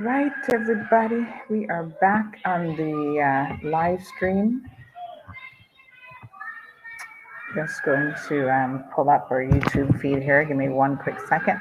Right, everybody, we are back on the live stream. Just going to pull up our YouTube feed here. Give me one quick second.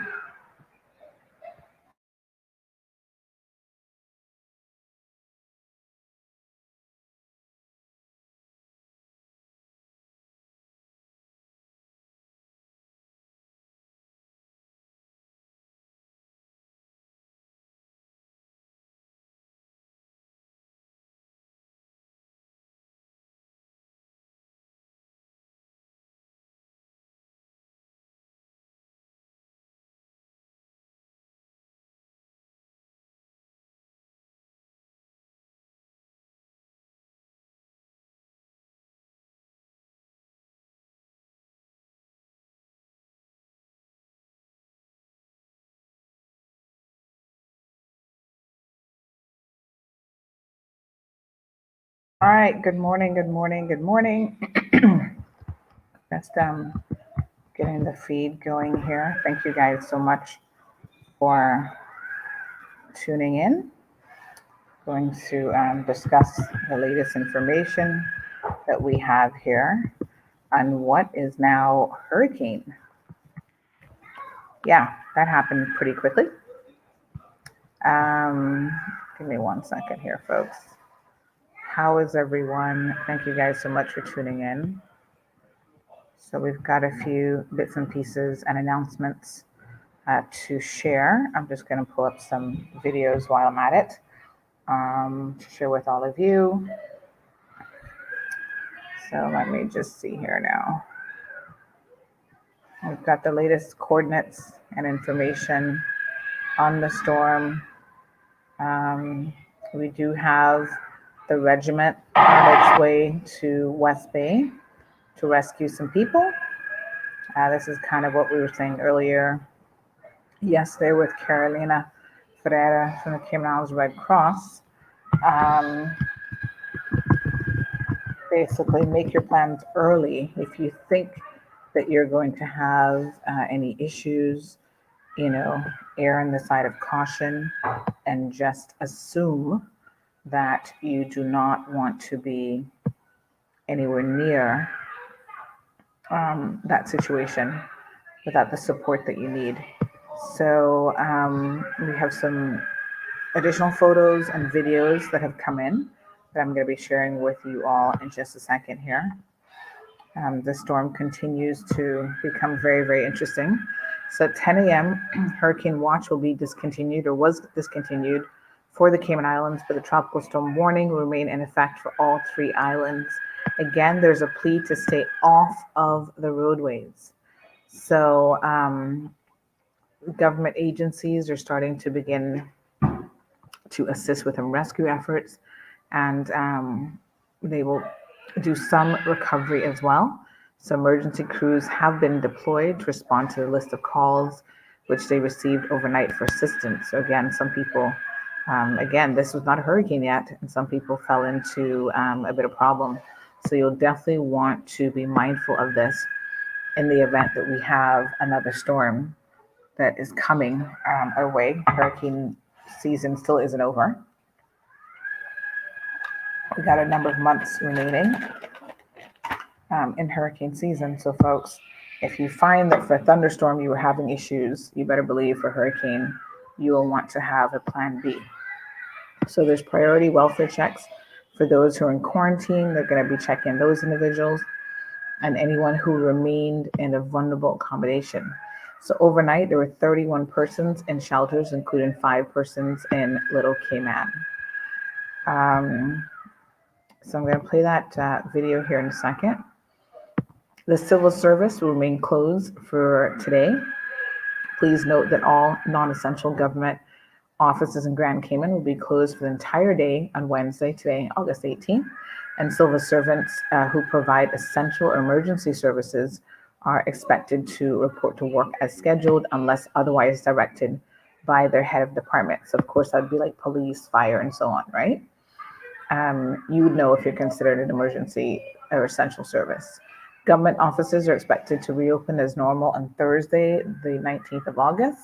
All right, good morning, good morning, good morning. Just getting the feed going here. Thank you guys so much for tuning in. Going to discuss the latest information that we have here on what is now hurricane. Yeah, that happened pretty quickly. Give me one second here, folks. How is everyone? Thank you guys so much for tuning in. So we've got a few bits and pieces and announcements to share. I'm just going to pull up some videos while I'm at it to share with all of you. So let me just see here now. We've got the latest coordinates and information on the storm. We do have the regiment on its way to West Bay to rescue some people. This is kind of what we were saying earlier yesterday with Carolina Ferreira from the Cayman Islands Red Cross. Basically, make your plans early. If you think that you're going to have any issues, err on the side of caution and just assume that you do not want to be anywhere near that situation without the support that you need. So we have some additional photos and videos that have come in that I'm going to be sharing with you all in just a second here. The storm continues to become very, very interesting. So at 10 a.m., Hurricane Watch will be discontinued or was discontinued for the Cayman Islands, but the tropical storm warning will remain in effect for all three islands. Again, there's a plea to stay off of the roadways. So government agencies are starting to begin to assist with rescue efforts, and they will do some recovery as well. So emergency crews have been deployed to respond to the list of calls which they received overnight for assistance. So again, some people, again, this was not a hurricane yet, and some people fell into a bit of problem. So you'll definitely want to be mindful of this in the event that we have another storm that is coming our way. Hurricane season still isn't over. We got a number of months remaining in hurricane season. So folks, if you find that for a thunderstorm you were having issues, you better believe for hurricane, you will want to have a plan B. So there's priority welfare checks for those who are in quarantine. They're going to be checking those individuals and anyone who remained in a vulnerable accommodation. So overnight, there were 31 persons in shelters, including 5 persons in Little Cayman. So I'm going to play that video here in a second. The civil service will remain closed for today. Please note that all non-essential government offices in Grand Cayman will be closed for the entire day on Wednesday, today, August 18th. And civil servants who provide essential or emergency services are expected to report to work as scheduled unless otherwise directed by their head of department. So of course, that would be like police, fire, and so on, right? You would know if you're considered an emergency or essential service. Government offices are expected to reopen as normal on Thursday, the 19th of August.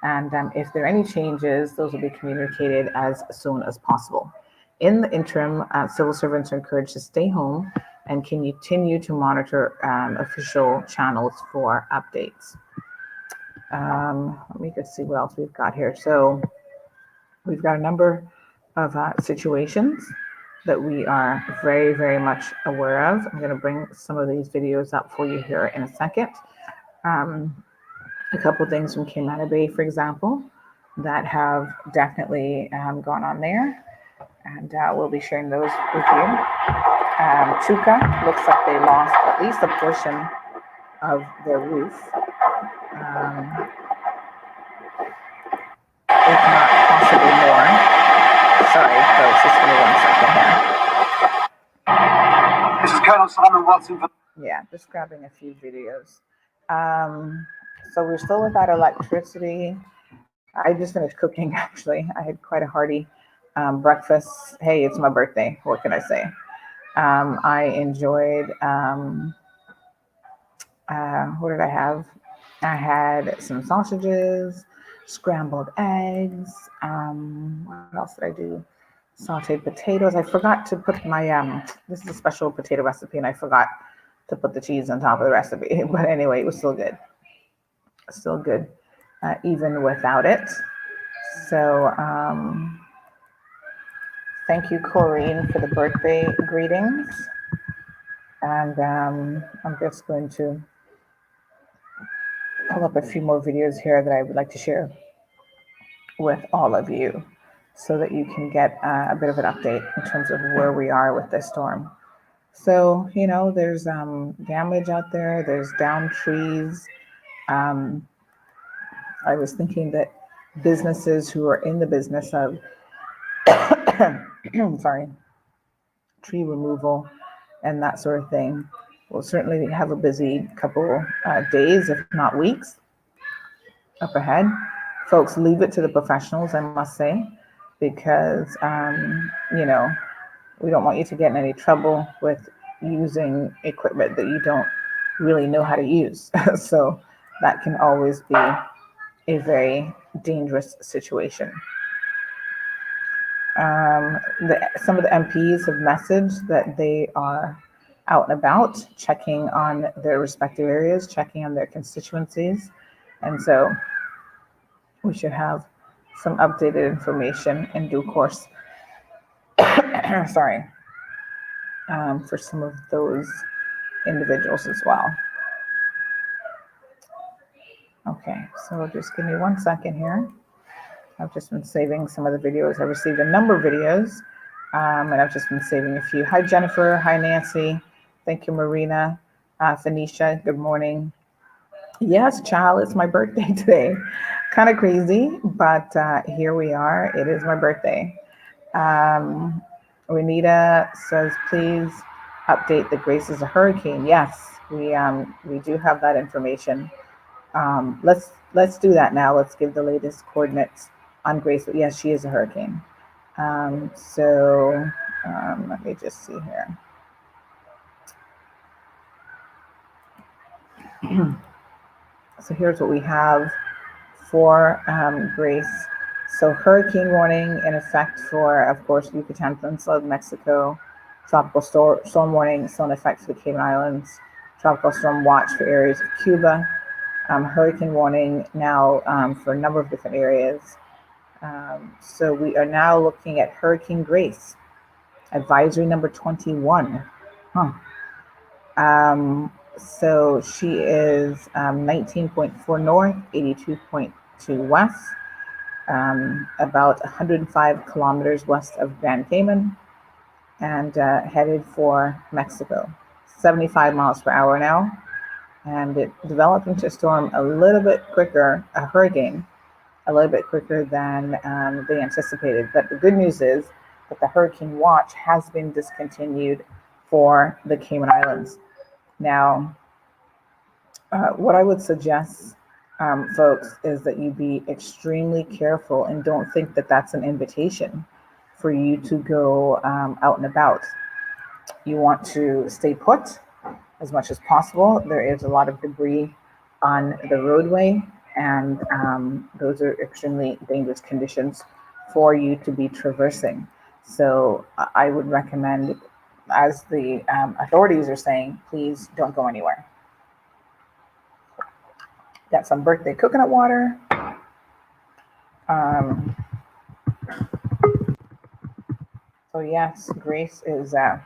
And if there are any changes, those will be communicated as soon as possible. In the interim, civil servants are encouraged to stay home and continue to monitor official channels for updates. Let me just see what else we've got here. So we've got a number of situations that we are very, very much aware of. I'm going to bring some of these videos up for you here in a second. A couple of things from Cayman Bay, for example, that have definitely gone on there, and we'll be sharing those with you. Chuka looks like they lost at least a portion of their roof, if not possibly more. Sorry, folks, just give me 1 second here. This is Colonel Simon Watson. Yeah, just grabbing a few videos. So we're still without electricity. I just finished cooking, actually. I had quite a hearty breakfast. Hey, it's my birthday. What can I say? I enjoyed, what did I have? I had some sausages, scrambled eggs. What else did I do? Sauteed potatoes. I forgot to put my, this is a special potato recipe, and I forgot to put the cheese on top of the recipe. But anyway, it was still good. Still good, even without it. So thank you, Corrine, for the birthday greetings. And I'm just going to pull up a few more videos here that I would like to share with all of you so that you can get a bit of an update in terms of where we are with this storm. So, you know, there's damage out there, there's downed trees. I was thinking that businesses who are in the business of, sorry, tree removal and that sort of thing will certainly have a busy couple days, if not weeks, up ahead. Folks, leave it to the professionals, I must say, because, you know, we don't want you to get in any trouble with using equipment that you don't really know how to use. So that can always be a very dangerous situation. Some of the MPs have messaged that they are out and about, checking on their respective areas, checking on their constituencies. And so we should have some updated information in due course. Sorry, for some of those individuals as well. Okay, so just give me 1 second here. I've just been saving some of the videos. I received a number of videos, and I've just been saving a few. Hi, Jennifer. Hi, Nancy. Thank you, Marina. Phoenicia, good morning. Yes, child, it's my birthday today. Kind of crazy, but here we are. It is my birthday. Renita says, please update the Grace is a hurricane. Yes, we do have that information. Let's do that now. Let's give the latest coordinates on Grace. Yes, she is a hurricane. So let me just see here. So here's what we have for Grace. So hurricane warning in effect for, of course, Yucatan Peninsula, Mexico. Tropical storm warning still in effect for the Cayman Islands. Tropical storm watch for areas of Cuba. Hurricane warning now for a number of different areas. So we are now looking at Hurricane Grace, advisory number 21. So she is 19.4 north, 82.2 west, about 105 kilometers west of Grand Cayman, and headed for Mexico. 75 miles per hour now. And it developed into a storm a little bit quicker, a hurricane, a little bit quicker than they anticipated. But the good news is that the hurricane watch has been discontinued for the Cayman Islands. Now, what I would suggest, folks, is that you be extremely careful and don't think that that's an invitation for you to go out and about. You want to stay put as much as possible. There is a lot of debris on the roadway. and those are extremely dangerous conditions for you to be traversing. So I would recommend, as the authorities are saying, please don't go anywhere. Got some birthday coconut water. So yes, Grace is now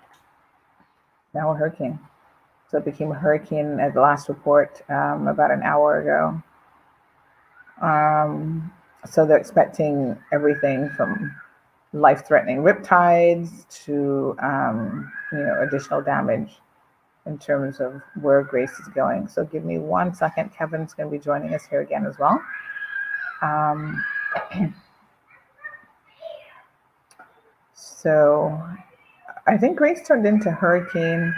a hurricane. So it became a hurricane at the last report about an hour ago. So they're expecting everything from life-threatening riptides to additional damage in terms of where Grace is going. So give me 1 second. Kevin's going to be joining us here again as well. So I think Grace turned into hurricane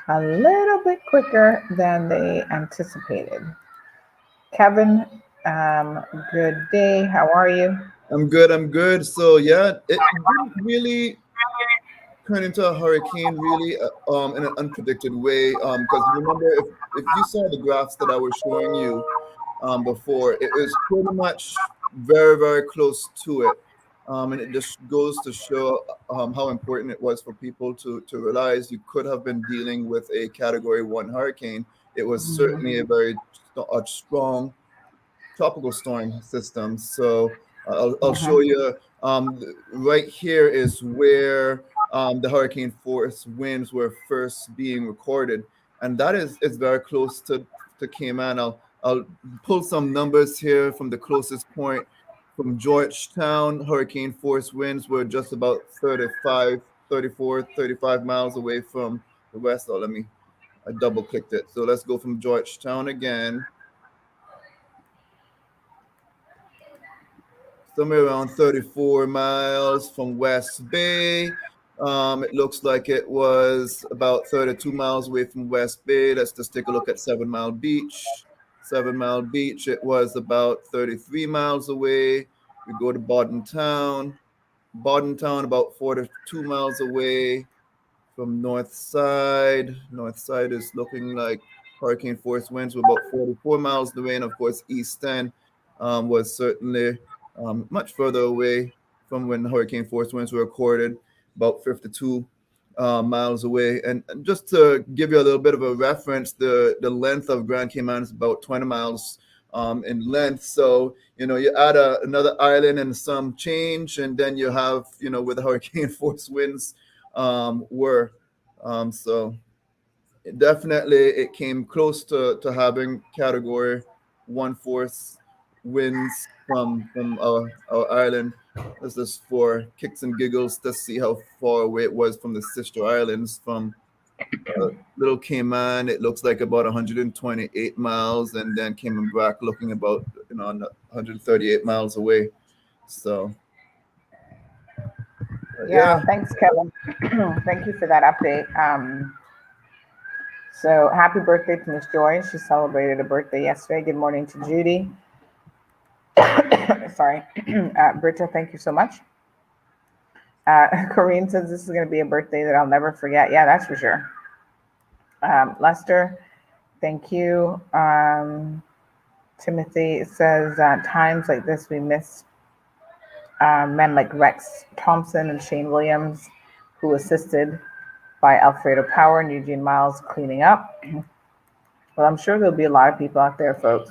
a little bit quicker than they anticipated. Kevin, good day. How are you? I'm good. So yeah, it didn't really turn into a hurricane really in an unpredicted way. Because remember, if you saw the graphs that I was showing you before, it was pretty much very close to it. And it just goes to show how important it was for people to realize you could have been dealing with a Category 1 hurricane. It was certainly a strong tropical storm system. So I'll show you. Right here is where the hurricane force winds were first being recorded, and that is very close to Cayman. I'll pull some numbers here from the closest point. From Georgetown, hurricane force winds were just about 35, 34, 35 miles away from the west. Oh, I double clicked it. So let's go from Georgetown again. Somewhere around 34 miles from West Bay. It looks like it was about 32 miles away from West Bay. Let's just take a look at 7 Mile Beach. 7 Mile Beach, it was about 33 miles away. We go to Bordentown. Bordentown, about 42 miles away from North Side. North Side is looking like hurricane force winds were about 44 miles away. And of course, East End was certainly much further away from when hurricane force winds were recorded, about 52 miles away. And just to give you a little bit of a reference, the length of Grand Cayman is about 20 miles in length. So, you add another island and some change, and then you have, where the hurricane force winds were. So definitely it came close to having Category 1 force winds from our island. This is for kicks and giggles to see how far away it was from the sister islands. From Little Cayman, it looks like about 128 miles, and then Cayman Brac looking about 138 miles away. So Yeah, thanks, Kevin. Thank you for that update. So happy birthday to Miss Joy. She celebrated a birthday yesterday. Good morning to Judy. Sorry. Britta, thank you so much. Corrine says this is going to be a birthday that I'll never forget. Yeah, that's for sure. Lester, thank you. Timothy says, times like this, we miss men like Rex Thompson and Shane Williams, who assisted by Alfredo Power and Eugene Miles cleaning up. Well, I'm sure there'll be a lot of people out there, folks,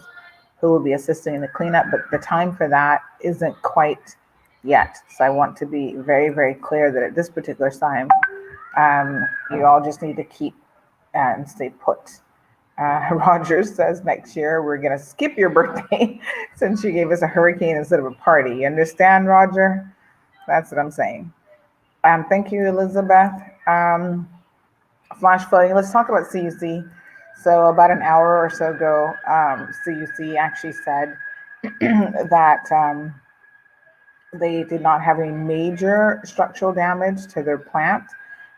who will be assisting in the cleanup, but the time for that isn't quite yet. So I want to be very clear that at this particular time, you all just need to keep and stay put. Rogers says next year we're going to skip your birthday since you gave us a hurricane instead of a party. You understand, Roger? That's what I'm saying. Thank you, Elizabeth. Flash flooding. Let's talk about CUC. So about an hour or so ago, CUC actually said that they did not have any major structural damage to their plant.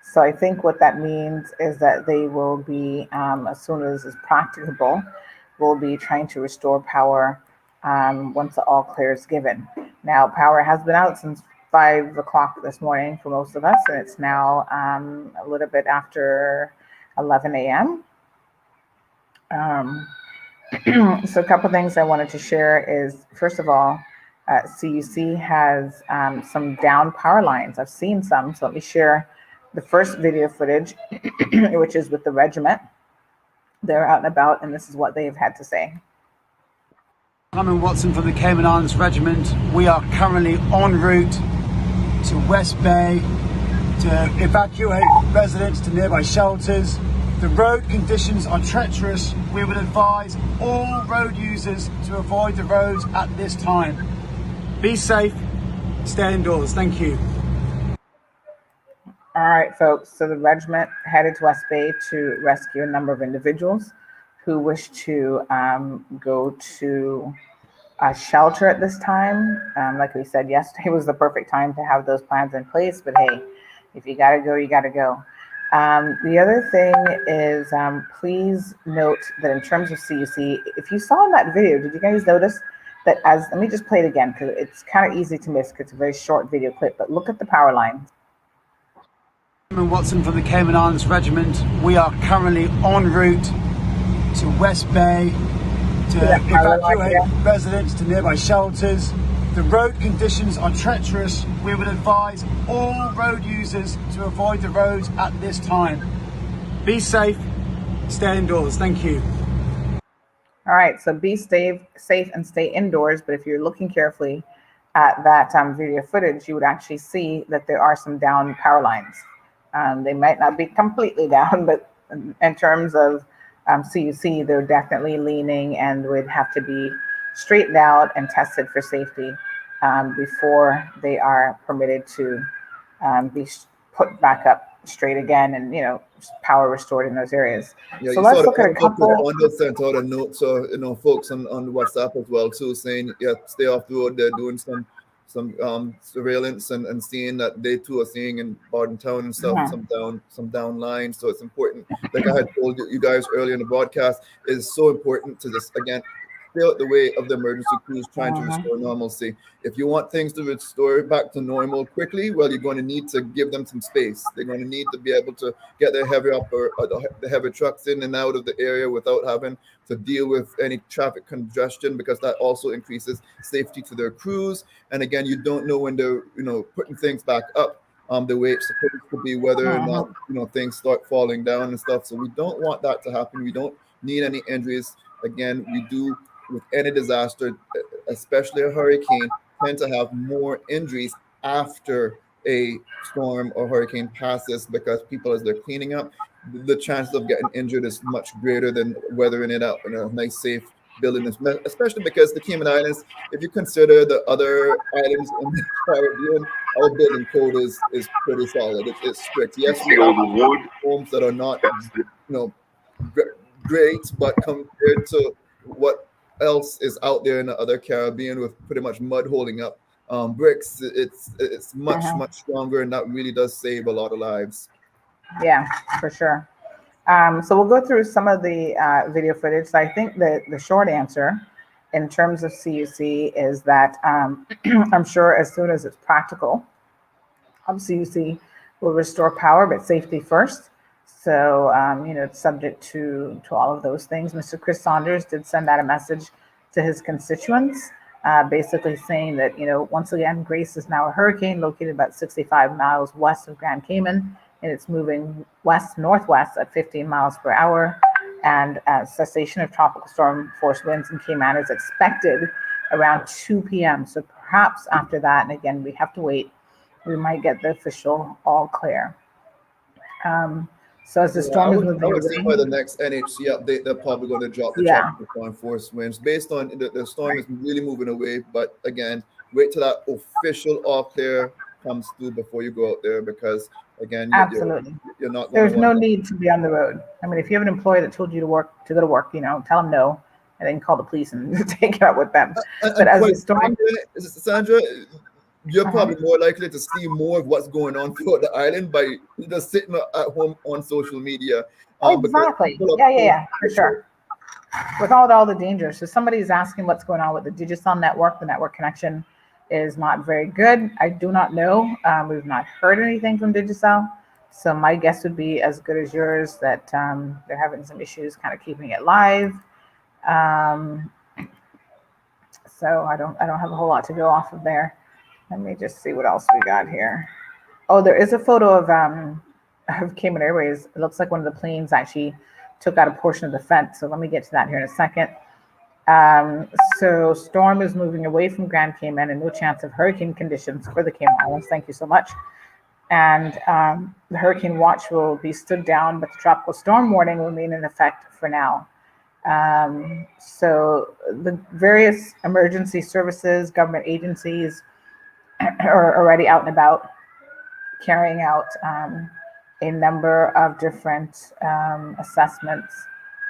So I think what that means is that they will be, as soon as is practicable, will be trying to restore power once the all clear is given. Now, power has been out since 5 o'clock this morning for most of us, and it's now a little bit after 11 a.m. So a couple things I wanted to share is, first of all, CUC has some down power lines. I've seen some, so let me share the first video footage, which is with the regiment. They're out and about, and this is what they've had to say. I'm Watson from the Cayman Islands Regiment. We are currently en route to West Bay to evacuate residents to nearby shelters. The road conditions are treacherous. We would advise all road users to avoid the roads at this time. Be safe, stay indoors. Thank you. All right, folks. So the regiment headed to West Bay to rescue a number of individuals who wish to go to a shelter at this time. Like we said, yesterday was the perfect time to have those plans in place. But hey, if you got to go, you got to go. The other thing is, please note that in terms of CUC, if you saw in that video, did you guys notice that let me just play it again because it's kind of easy to miss because it's a very short video clip, but look at the power lines. I'm Watson from the Cayman Islands Regiment. We are currently en route to West Bay to evacuate residents to nearby shelters. The road conditions are treacherous. We would advise all road users to avoid the roads at this time. Be safe, stay indoors. Thank you. All right, so be safe and stay indoors. But if you're looking carefully at that video footage, you would actually see that there are some down power lines. They might not be completely down, but in terms of CUC, they're definitely leaning and would have to be straightened out and tested for safety before they are permitted to be put back up straight again and, power restored in those areas. Yeah, So you saw let's the look at a couple. Honda sent out a note, so folks on WhatsApp as well too, saying stay off the road. They're doing some surveillance and seeing that they too are seeing in Bardentown and stuff some down lines. So it's important. Like I had told you guys earlier in the broadcast, it's so important to just again stay out the way of the emergency crews trying to restore normalcy. If you want things to restore back to normal quickly, well, you're going to need to give them some space. They're going to need to be able to get their the heavy trucks in and out of the area without having to deal with any traffic congestion, because that also increases safety to their crews. And again, you don't know when they're putting things back up the way it's supposed to be, whether or not things start falling down and stuff. So we don't want that to happen. We don't need any injuries. Again, we do with any disaster, especially a hurricane, tend to have more injuries after a storm or hurricane passes, because people, as they're cleaning up, the chances of getting injured is much greater than weathering it out in a nice, safe building, especially because the Cayman Islands, if you consider the other islands in the Caribbean, our building code is pretty solid. It's strict. Yes, we have homes that are not, great, but compared to what else is out there in the other Caribbean with pretty much mud holding up bricks, it's much stronger, and that really does save a lot of lives. Yeah, for sure. So we'll go through some of the video footage. So I think that the short answer in terms of CUC is that I'm sure as soon as it's practical, CUC will restore power, but safety first. So, it's subject to all of those things. Mr. Chris Saunders did send out a message to his constituents, basically saying that, once again, Grace is now a hurricane located about 65 miles west of Grand Cayman, and it's moving west-northwest at 15 miles per hour. And cessation of tropical storm force winds in Cayman is expected around 2 p.m. So perhaps after that, and again, we have to wait, we might get the official all clear. So as the storm is moving I would say away, by the next NHC update, they're probably going to drop the tropical storm force winds based on the storm is really moving away. But again, wait till that official all clear comes through before you go out there, because again, absolutely, you're not. There's no need to be on the road. I mean, if you have an employee that told you to go to work, tell them no, and then call the police and take it up with them. But as the storm, Sandra, you're probably more likely to see more of what's going on throughout the island by just sitting at home on social media. Exactly. Yeah, for sure. With all the dangers. So somebody's asking what's going on with the Digicel network. The network connection is not very good. I do not know. We've not heard anything from Digicel. So my guess would be as good as yours that they're having some issues kind of keeping it live. Um, so I don't have a whole lot to go off of there. Let me just see what else we got here. Oh, there is a photo of Cayman Airways. It looks like one of the planes actually took out a portion of the fence. So let me get to that here in a second. So storm is moving away from Grand Cayman and no chance of hurricane conditions for the Cayman Islands. Thank you so much. And the hurricane watch will be stood down, but the tropical storm warning will remain in effect for now. So the various emergency services, government agencies are already out and about carrying out a number of different assessments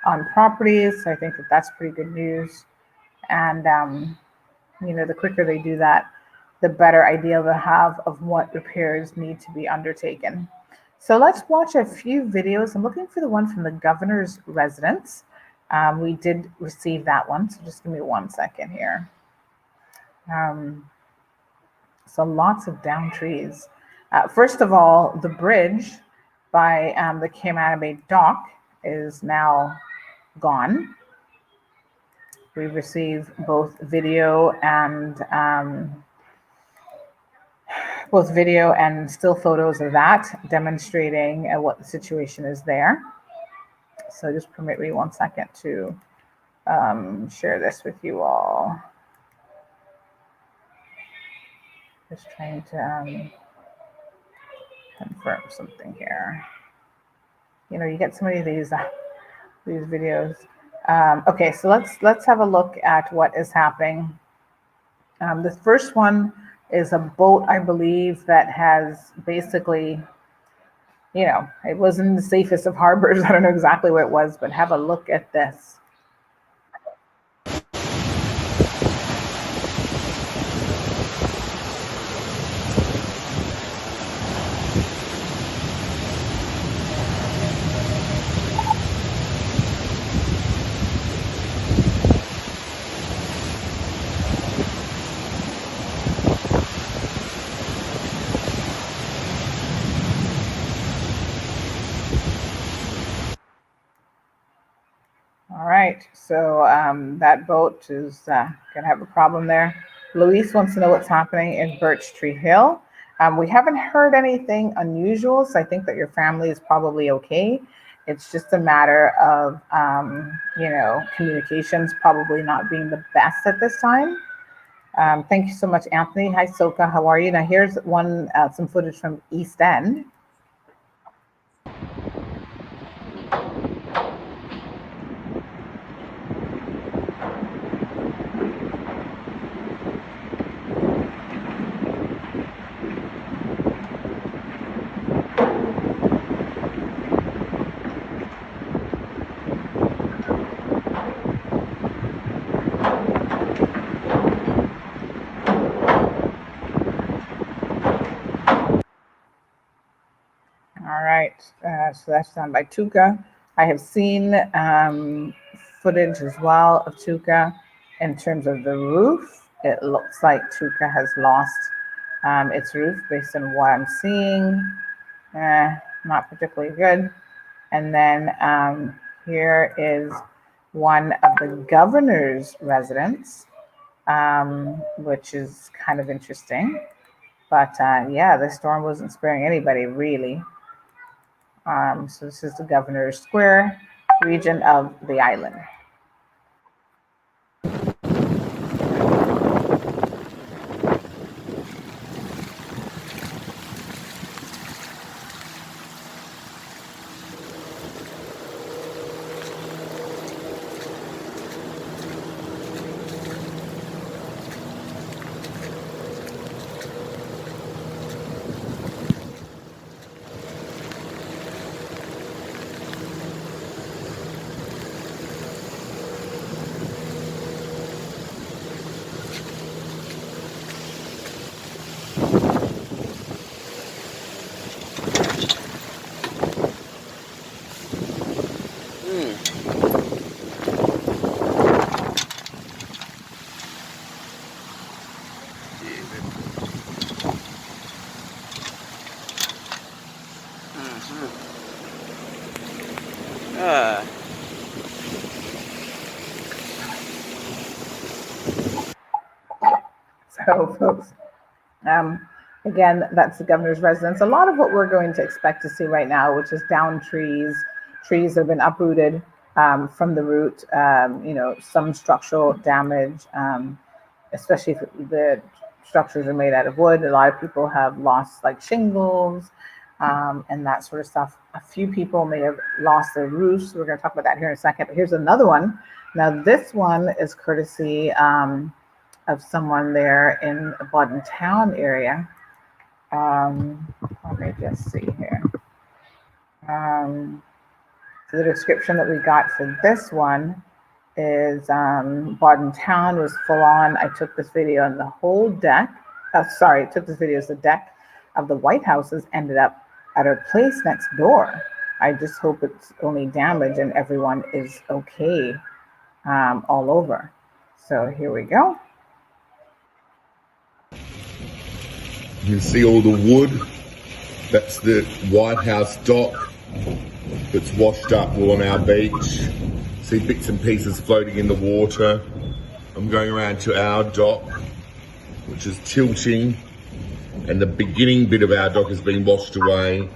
on properties. So I think that that's pretty good news. And, the quicker they do that, the better idea they'll have of what repairs need to be undertaken. So let's watch a few videos. I'm looking for the one from the governor's residence. We did receive that one, so just give me 1 second here. So lots of down trees. First of all, the bridge by the Cayman Bay dock is now gone. We received both video and still photos of that, demonstrating what the situation is there. So just permit me 1 second to share this with you all. Just trying to confirm something here. You get so many of these videos. Okay, so let's have a look at what is happening. The first one is a boat, I believe, that has basically, it wasn't the safest of harbors. I don't know exactly where it was, but have a look at this. All right, so that boat is gonna have a problem there. Luis wants to know what's happening in Birch Tree Hill. We haven't heard anything unusual, so I think that your family is probably okay. It's just a matter of communications probably not being the best at this time. Thank you so much, Anthony. Hi, Soka. How are you? Now here's some footage from East End. All right, so that's down by Tuca. I have seen footage as well of Tuca. In terms of the roof, it looks like Tuca has lost its roof based on what I'm seeing. Not particularly good. And then here is one of the governor's residence, which is kind of interesting. But yeah, the storm wasn't sparing anybody, really. So this is the Governor's Square region of the island. Again, that's the governor's residence. A lot of what we're going to expect to see right now, which is down trees, trees that have been uprooted from the root, some structural damage, especially if the structures are made out of wood. A lot of people have lost like shingles and that sort of stuff. A few people may have lost their roofs. We're going to talk about that here in a second. But here's another one. Now, this one is courtesy of someone there in the Bodden Town area. Let me just see here. So the description that we got for this one is Bodden Town was full on. I took this video and the whole deck. I took this video as the deck of the White Houses ended up at her place next door. I just hope it's only damage and everyone is okay all over. So here we go. You can see all the wood. That's the White House dock that's washed up along our beach. See bits and pieces floating in the water. I'm going around to our dock, which is tilting, and the beginning bit of our dock has been washed away,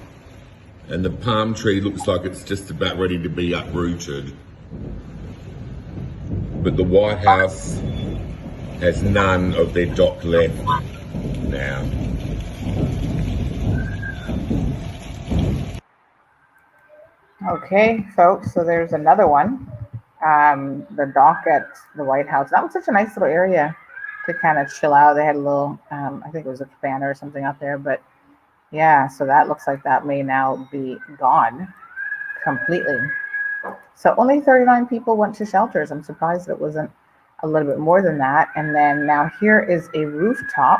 and the palm tree looks like it's just about ready to be uprooted. But the White House has none of their dock left now. Okay, folks, so there's another one. The dock at the White House. That was such a nice little area to kind of chill out. They had a little, I think it was a cabana or something up there. But yeah, so that looks like that may now be gone completely. So only 39 people went to shelters. I'm surprised it wasn't a little bit more than that. And then now here is a rooftop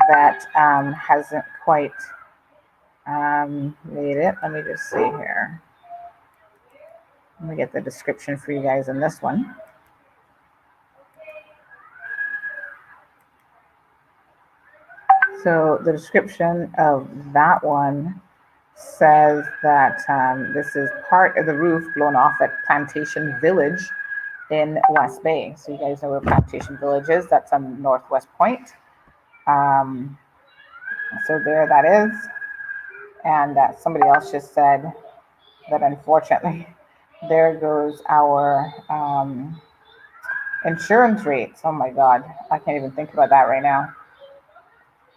that hasn't quite made it. Let me just see here. Let me get the description for you guys in this one. So the description of that one says that this is part of the roof blown off at Plantation Village in West Bay. So you guys know where Plantation Village is. That's on Northwest Point. So there that is. And somebody else just said that unfortunately, there goes our insurance rates. Oh my God, I can't even think about that right now.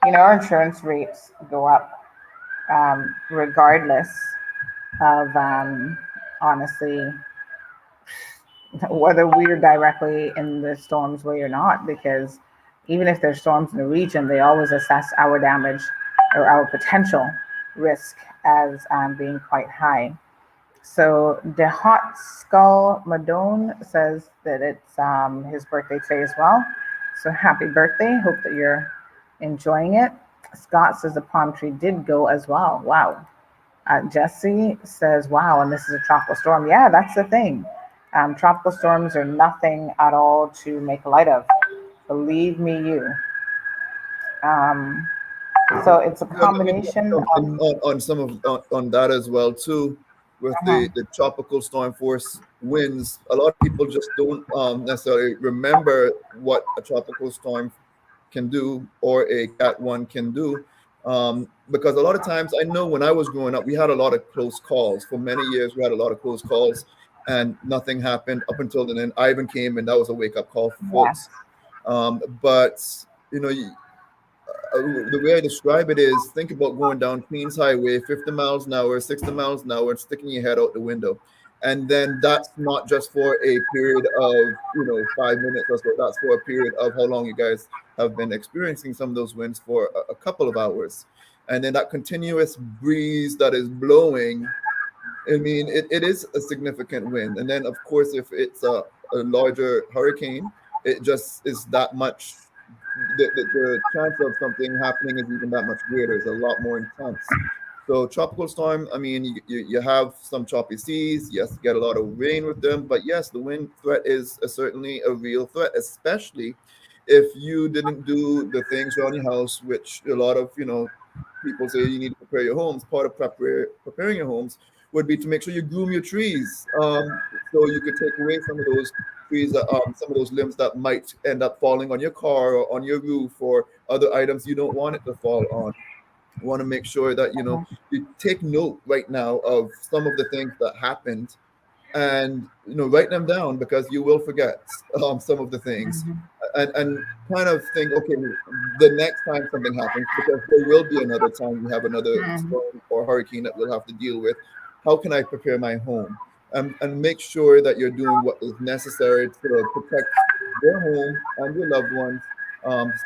You know, our insurance rates go up regardless of honestly whether we're directly in the storm's way or not, because even if there's storms in the region, they always assess our damage or our potential risk as being quite high. So the Hot Skull Madone says that it's his birthday today as well. So happy birthday. Hope that you're enjoying it. Scott says the palm tree did go as well. Wow. Jesse says, wow, and this is a tropical storm. Yeah, that's the thing. Tropical storms are nothing at all to make light of. Believe me, you. So it's a combination on some of on that as well too, with the tropical storm force winds. A lot of people just don't necessarily remember what a tropical storm can do or a Cat 1 can do, because a lot of times, I know when I was growing up, we had a lot of close calls. For many years, we had a lot of close calls, and nothing happened up until then. Ivan came, and that was a wake-up call for folks. But you know, the way I describe it is, think about going down Queens Highway, 50 miles an hour, 60 miles an hour, and sticking your head out the window. And then that's not just for a period of 5 minutes or so. That's for a period of how long you guys have been experiencing some of those winds for a couple of hours. And then that continuous breeze that is blowing, I mean, it is a significant wind. And then, of course, if it's a larger hurricane, it just is that much. The chance of something happening is even that much greater. It's a lot more intense. So tropical storm, I mean, you have some choppy seas. Yes, you get a lot of rain with them. But yes, the wind threat is certainly a real threat, especially if you didn't do the things around your house, which a lot of people say you need to prepare your homes. Part of preparing your homes would be to make sure you groom your trees, so you could take away some of those trees, some of those limbs that might end up falling on your car or on your roof or other items you don't want it to fall on. Want to make sure that you take note right now of some of the things that happened, and write them down, because you will forget some of the things, and kind of think, okay, the next time something happens, because there will be another time we have another storm or hurricane that we'll have to deal with. How can I prepare my home, and make sure that you're doing what is necessary to protect your home and your loved ones.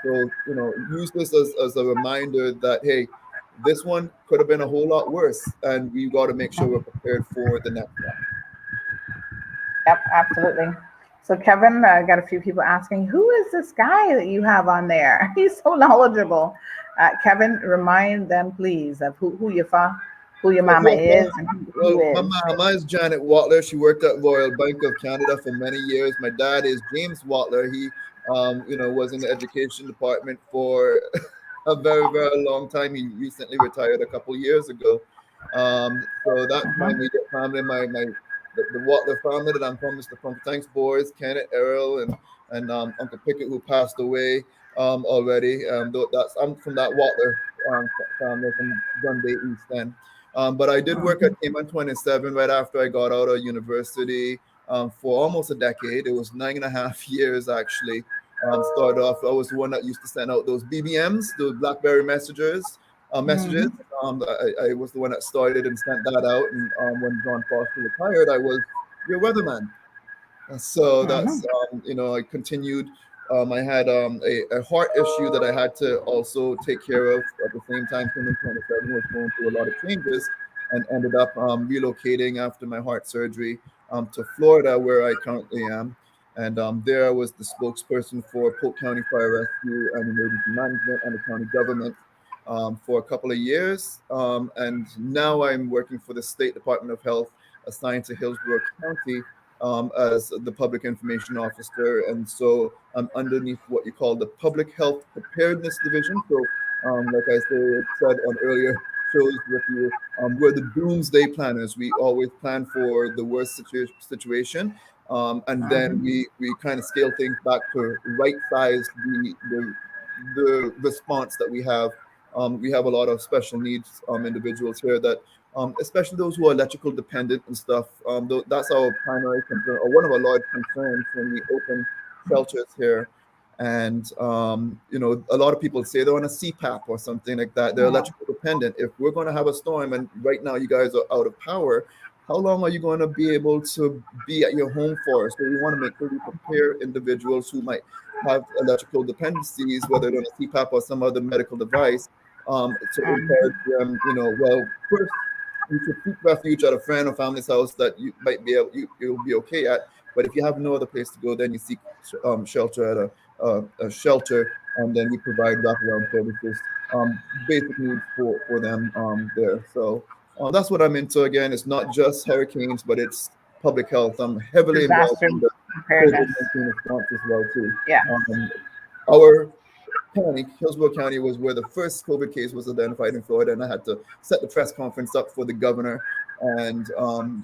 So use this as a reminder that, hey, this one could have been a whole lot worse, and we got to make sure we're prepared for the next one. Yep, absolutely. So Kevin, I got a few people asking, who is this guy that you have on there? He's so knowledgeable. Kevin, remind them please of who your mama is and who Well, my is. mama is Janet Watler. She worked at Royal Bank of Canada for many years. My dad is James Watler. He, was in the education department for a very, very long time. He recently retired a couple years ago. So that's my immediate family. The Watler family that I'm from, Mr. Thanks boys, Kenneth, Errol, and Uncle Pickett, who passed away already. I'm from that Watler family from Dundee East End. But I did work at Cayman 27 right after I got out of university for almost a decade. It was 9.5 years actually. Started off, I was the one that used to send out those BBMs, those BlackBerry messages. I was the one that started and sent that out. And when John Foster retired, I was your weatherman. So that's I continued. I had a heart issue that I had to also take care of at the same time. Cayman 27 was going through a lot of changes, and ended up relocating after my heart surgery to Florida, where I currently am. And there I was the spokesperson for Polk County Fire Rescue and Emergency Management and the county government for a couple of years. And now I'm working for the State Department of Health, assigned to Hillsborough County as the public information officer. And so I'm underneath what you call the Public Health Preparedness Division. So like I said on earlier shows with you, we're the doomsday planners. We always plan for the worst situation. And then we kind of scale things back to right size the response that we have. We have a lot of special needs individuals here that, especially those who are electrical dependent and stuff. That's our primary concern, or one of our large concerns when we open shelters here. And a lot of people say they're on a CPAP or something like that. They're electrical dependent. If we're going to have a storm, and right now you guys are out of power, how long are you going to be able to be at your home for? So we want to make sure we prepare individuals who might have electrical dependencies, whether they're on a CPAP or some other medical device, to encourage them. Well, first you should seek refuge at a friend or family's house that you might be able, you'll be okay at. But if you have no other place to go, then you seek shelter at a shelter, and then we provide wraparound services, basic needs for them there. So that's what I'm into. Again, it's not just hurricanes, but it's public health. I'm heavily involved Disaster in the preparedness. COVID-19 response as well too. Yeah. Our county, Hillsborough County, was where the first COVID case was identified in Florida, and I had to set the press conference up for the governor and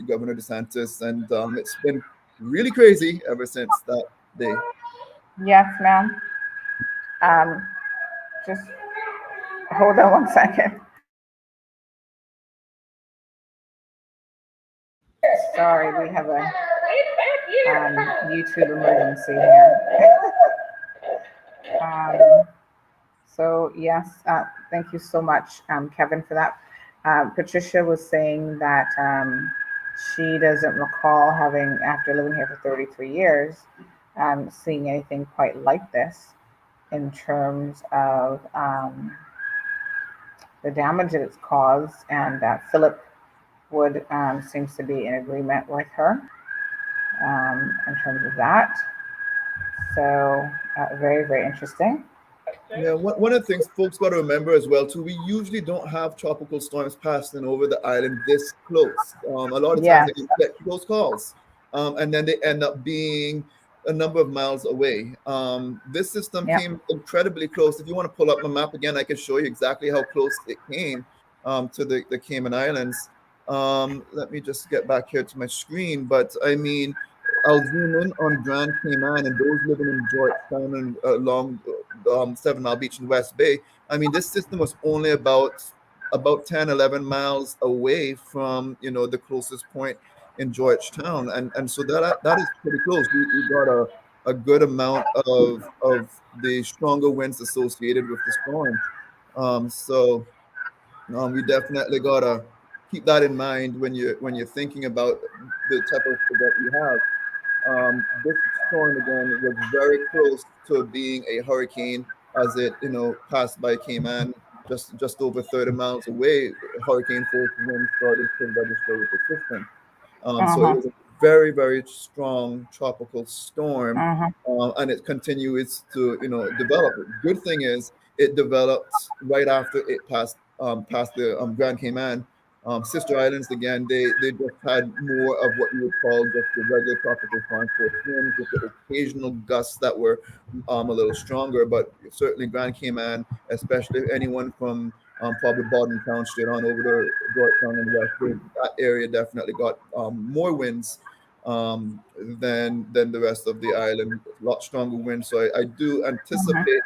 Governor DeSantis, and it's been really crazy ever since that day. Yes, ma'am. Just hold on one second. Sorry, we have a YouTube emergency here. So yes, thank you so much, Kevin, for that. Patricia was saying that she doesn't recall having, after living here for 33 years, seeing anything quite like this in terms of the damage that it's caused. And Philip Wood seems to be in agreement with her in terms of that. So very, very interesting. Yeah, one of the things folks got to remember as well too, we usually don't have tropical storms passing over the island this close. A lot of times they get close calls, and then they end up being a number of miles away. This system came incredibly close. If you want to pull up my map again, I can show you exactly how close it came to the Cayman Islands. Let me just get back here to my screen. But I mean, I'll zoom in on Grand Cayman and those living in Georgetown and along 7 Mile Beach in West Bay. I mean, this system was only about 10, 11 miles away from, the closest point in Georgetown. And so that is pretty close. We got a good amount of the stronger winds associated with the storm. So we definitely gotta keep that in mind when you're thinking about the type of event you have. This storm again was very close to being a hurricane as it passed by Cayman, just over 30 miles away. Hurricane force winds started to register with the system. So it Uh-huh. was a very, very strong tropical storm, Uh-huh. and it continues to, develop. Good thing is it developed right after it passed the Grand Cayman. Sister Islands again, they just had more of what you would call just the regular tropical storm force winds with the occasional gusts that were a little stronger. But certainly Grand Cayman, especially anyone from probably Borden Town straight on over to Georgetown and West Bay, that area definitely got more winds than the rest of the island. A lot stronger winds. So I do Uh-huh. anticipate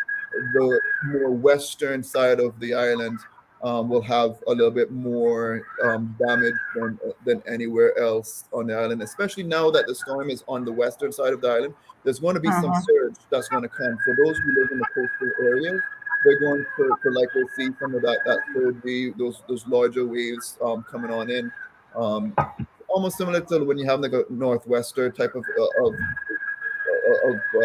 the more western side of the island will have a little bit more damage than anywhere else on the island, especially now that the storm is on the western side of the island. There's going to be some Uh-huh. surge that's going to come. So those who live in the coastal areas, they're going to likely see some of that surge wave, those larger waves coming on in. Um, Almost similar to when you have like a northwester type of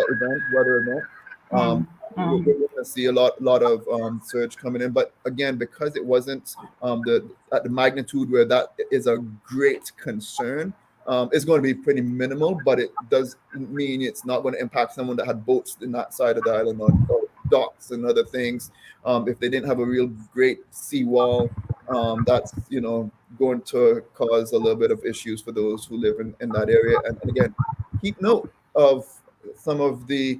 event, weather event. Um, we're Uh-huh. going to see a lot of surge coming in, but again, because it wasn't the at the magnitude where that is a great concern, it's going to be pretty minimal. But it does mean it's not going to impact someone that had boats in that side of the island or docks and other things. If they didn't have a real great seawall, that's going to cause a little bit of issues for those who live in that area. And again, keep note of some of the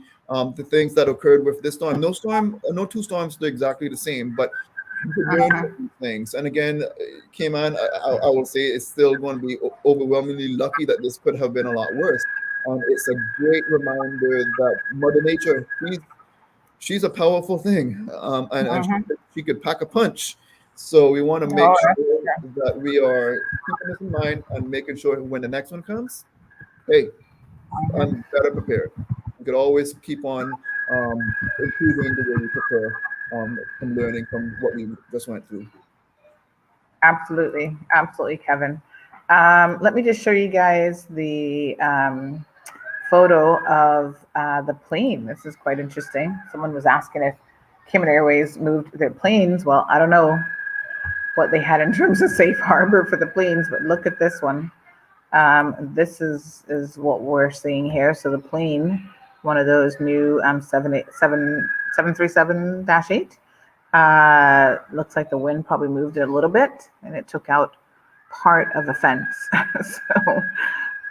things that occurred with this storm. No two storms are exactly the same, but you could learn Uh-huh. from these things. And again, Cayman, I will say, is still going to be overwhelmingly lucky that this could have been a lot worse. It's a great reminder that Mother Nature, she's a powerful thing, and Uh-huh. she could pack a punch. So we want to make Oh, that's sure true. that we are keeping this in mind and making sure when the next one comes, hey, Uh-huh. I'm better prepared. We could always keep on improving the way we prepare from learning from what we just went through. Absolutely. Absolutely, Kevin. Let me just show you guys the photo of the plane. This is quite interesting. Someone was asking if Cayman Airways moved their planes. Well, I don't know what they had in terms of safe harbor for the planes, but look at this one. This is what we're seeing here. So the plane, one of those new 737-8, looks like the wind probably moved it a little bit, and it took out part of the fence. So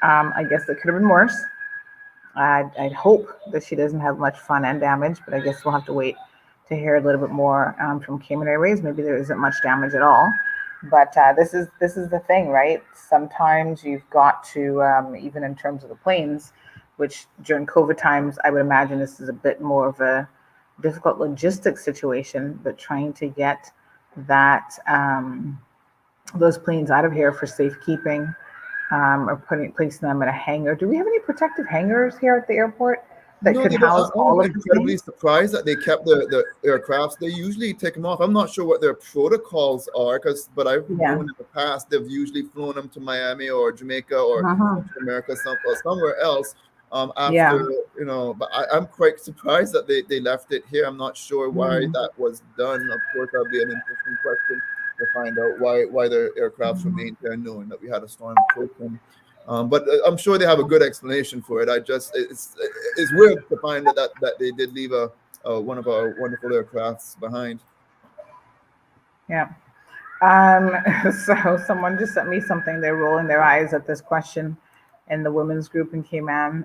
I guess it could have been worse. I'd hope that she doesn't have much fun and damage, but I guess we'll have to wait to hear a little bit more from Cayman Airways. Maybe there isn't much damage at all. But this is the thing, right? Sometimes you've got to, even in terms of the planes, which during COVID times, I would imagine this is a bit more of a difficult logistics situation, but trying to get that those planes out of here for safekeeping, or placing them in a hangar. Do we have any protective hangars here at the airport that No, could they don't. house I'm all of the incredibly planes? surprised that they kept the aircrafts. They usually take them off. I'm not sure what their protocols are, but I've known Yeah. in the past they've usually flown them to Miami or Jamaica or Uh-huh. Central America, or somewhere else. After Yeah. but I'm quite surprised that they left it here. I'm not sure why Mm. that was done. Of course, that'll be an interesting question to find out why their aircrafts remained there, knowing that we had a storm approaching. But I'm sure they have a good explanation for it. It's weird to find that they did leave one of our wonderful aircrafts behind. Yeah. So someone just sent me something. They're rolling their eyes at this question in the women's group in Cayman.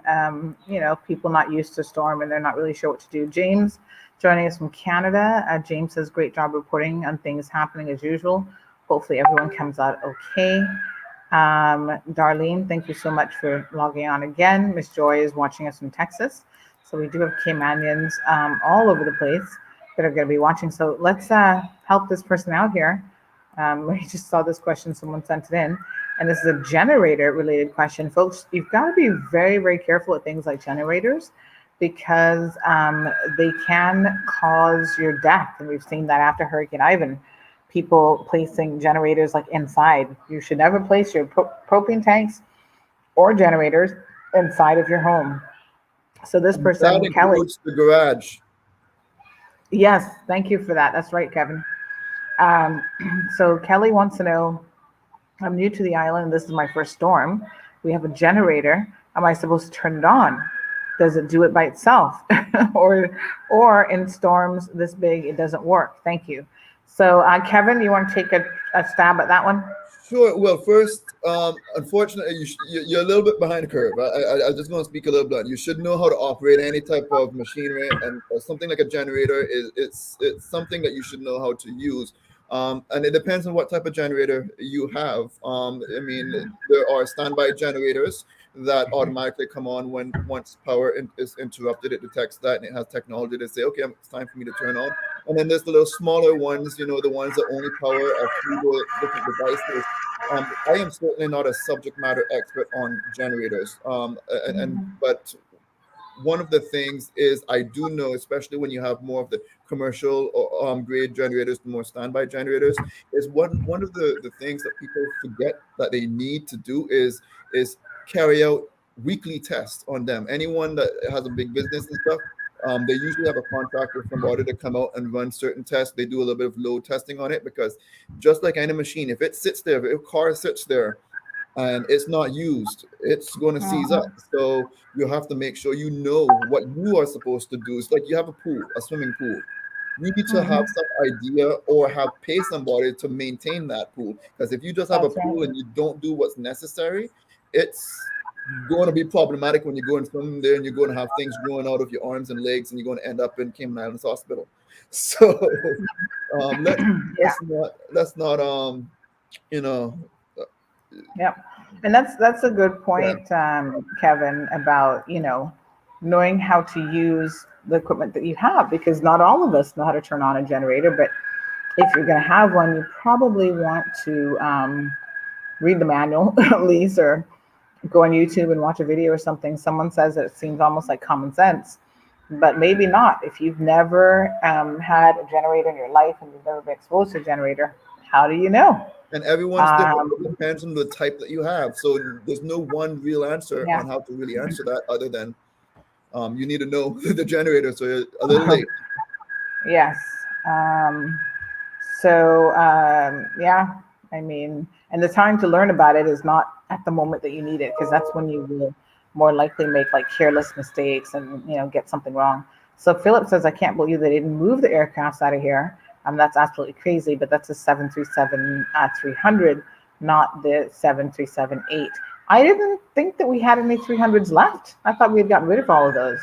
People not used to storm and they're not really sure what to do. James joining us from Canada. James says, great job reporting on things happening as usual. hopefully everyone comes out okay. Darlene, thank you so much for logging on again. Miss Joy is watching us from Texas. So we do have Caymanians all over the place that are going to be watching. So let's help this person out here. We just saw this question, someone sent it in. And this is a generator related question. Folks, you've got to be very, very careful with things like generators because they can cause your death. And we've seen that after Hurricane Ivan. People placing generators like inside. You should never place your propane tanks or generators inside of your home. So this And person, that Kelly. includes the garage. Yes, thank you for that. That's right, Kevin. So Kelly wants to know, I'm new to the island. This is my first storm. We have a generator. Am I supposed to turn it on? Does it do it by itself? or in storms this big, it doesn't work? Thank you. So Kevin, you want to take a stab at that one? Sure. Well, first, unfortunately, you're a little bit behind the curve. I just want to speak a little blunt. You should know how to operate any type of machinery, and something like a generator it's something that you should know how to use. And it depends on what type of generator you have. I mean, there are standby generators that automatically come on when once power is interrupted. It detects that and it has technology to say, okay, it's time for me to turn on. And then there's the little smaller ones, the ones that only power a few different devices. I am certainly not a subject matter expert on generators, but one of the things is I do know, especially when you have more of the commercial grade generators, the more standby generators, is one of the things that people forget that they need to do is carry out weekly tests on them. Anyone that has a big business and stuff, they usually have a contract with somebody to come out and run certain tests. They do a little bit of load testing on it because just like any machine, if it sits there, if a car sits there and it's not used, it's going to seize up. So you have to make sure you know what you are supposed to do. It's like you have a pool, a swimming pool. You need to have some idea or pay somebody to maintain that pool. Because if you just have a That's pool right. and you don't do what's necessary, it's going to be problematic when you go and swim there and you're going to have things growing out of your arms and legs and you're going to end up in Cayman Islands Hospital. So Yeah. let's not you know Yep. And that's a good yeah. point, Kevin, about, knowing how to use the equipment that you have, because not all of us know how to turn on a generator, but if you're going to have one, you probably want to read the manual at least, or go on YouTube and watch a video or something. Someone says that it seems almost like common sense, but maybe not. If you've never had a generator in your life and you've never been exposed to a generator, how do you know? And everyone's different. It depends on the type that you have. So there's no one real answer Yeah. on how to really answer that other than you need to know the generator. So you're a little late. Yes. Yeah, I mean, and the time to learn about it is not at the moment that you need it, because that's when you will more likely make like careless mistakes and, get something wrong. So Philip says, I can't believe they didn't move the aircrafts out of here. That's absolutely crazy, but that's a 737-300, not the 737-8. I didn't think that we had any 300s left. I thought we had gotten rid of all of those.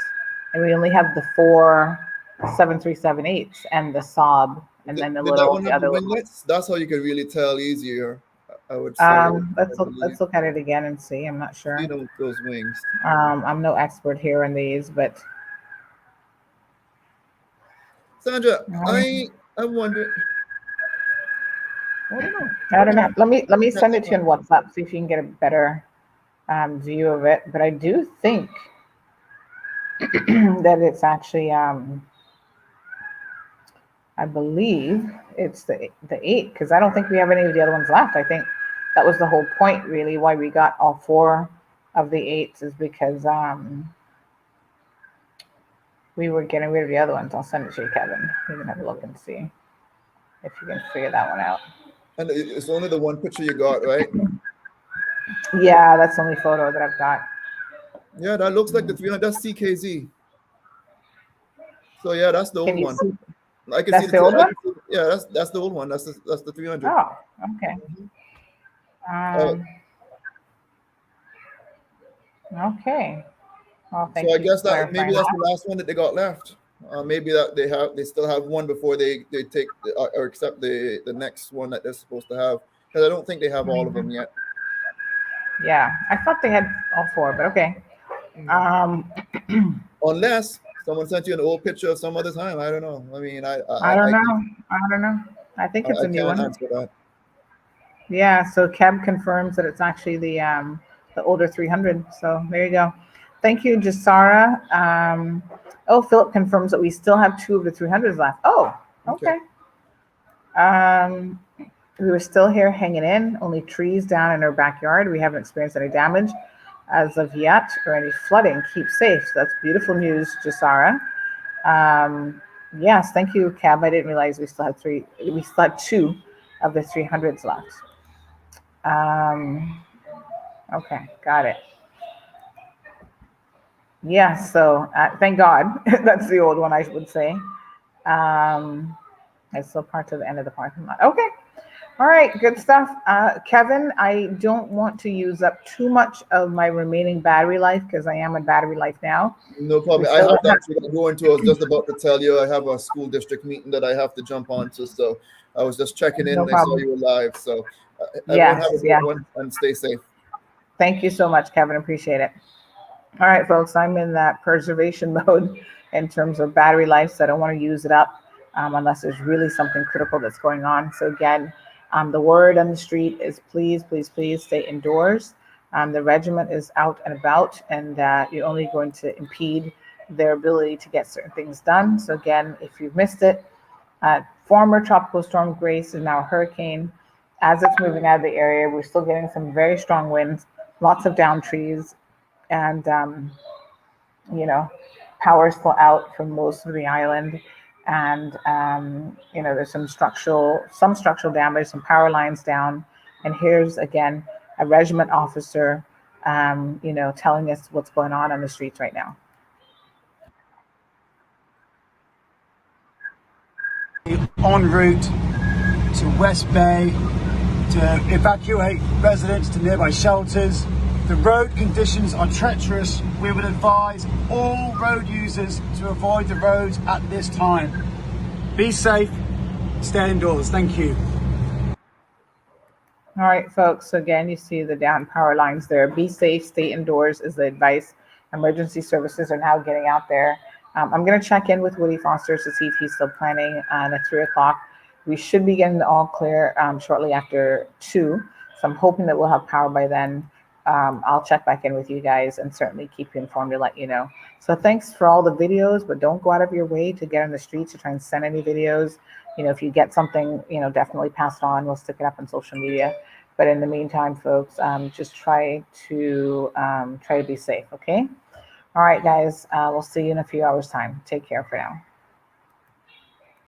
And we only have the 4 737-8s and the Saab, and then Did that one the have the other little. winglets? That's how you can really tell easier, I would say. I Let's look at it again and see. I'm not sure. see those wings. I'm no expert here in these, but Sandra, I wonder. I don't know. I don't know. Let me send it to you on WhatsApp, see if you can get a better view of it. But I do think that it's actually I believe it's the 8, because I don't think we have any of the other ones left. I think that was the whole point, really, why we got all 4 of the 8s, is because we were getting rid of the other ones. I'll send it to you, Kevin. You can have a look and see if you can figure that one out. And it's only the one picture you got, right? Yeah, that's the only photo that I've got. Yeah, that looks like the 300. That's CKZ. So yeah, that's the old Can you one. see? I can That's see the old one? Yeah, that's the old one. That's the 300. Oh, okay. Okay. Well, thank So I you guess for that maybe clarifying that's that. the last one that they got left. Maybe that they still have one before they take or accept the next one that they're supposed to have, because I don't think they have all of them yet. Yeah, I thought they had all four, but okay. Unless someone sent you an old picture of some other time. I don't know. I mean, I don't know. I don't know. I think it's I a new can't one. answer that. Yeah, so Keb confirms that it's actually the older 300. So there you go. Thank you, Jasara. Oh, Philip confirms that we still have 2 of the 300s left. Oh, okay. We were still here hanging in, only trees down in our backyard. We haven't experienced any damage as of yet or any flooding. Keep safe. So that's beautiful news, Jasara. Yes, thank you, Cab. I didn't realize we still had 2 of the 300s left. Okay, got it. Yeah, so thank God. That's the old one, I would say. It's still part of the end of the parking lot. Okay. All right, good stuff. Kevin, I don't want to use up too much of my remaining battery life because I am on battery life now. No problem. I have actually got to go into. I was just about to tell you I have a school district meeting that I have to jump onto. So I was just checking in No and I saw problem. you were live. So everyone Yes, have a good yeah. one and stay safe. Thank you so much, Kevin. Appreciate it. All right, folks, I'm in that preservation mode in terms of battery life, so I don't want to use it up unless there's really something critical that's going on. So again, the word on the street is please, please, please stay indoors. The regiment is out and about, and you're only going to impede their ability to get certain things done. So again, if you've missed it, former tropical storm Grace is now a hurricane. As it's moving out of the area, we're still getting some very strong winds, lots of down trees, and power is still out for most of the island. And there's some structural damage, some power lines down. And here's again a regiment officer, telling us what's going on the streets right now. En route to West Bay to evacuate residents to nearby shelters. The road conditions are treacherous. We would advise all road users to avoid the roads at this time. Be safe, stay indoors. Thank you. All right, folks. So again, you see the down power lines there. Be safe, stay indoors is the advice. Emergency services are now getting out there. I'm going to check in with Woody Foster to see if he's still planning at 3 o'clock. We should be getting the all clear shortly after 2. So I'm hoping that we'll have power by then. I'll check back in with you guys and certainly keep you informed to let you know. So thanks for all the videos, but don't go out of your way to get on the streets to try and send any videos. If you get something, definitely pass it on. We'll stick it up on social media. But in the meantime, folks, just try to be safe, okay? All right, guys, we'll see you in a few hours' time. Take care for now.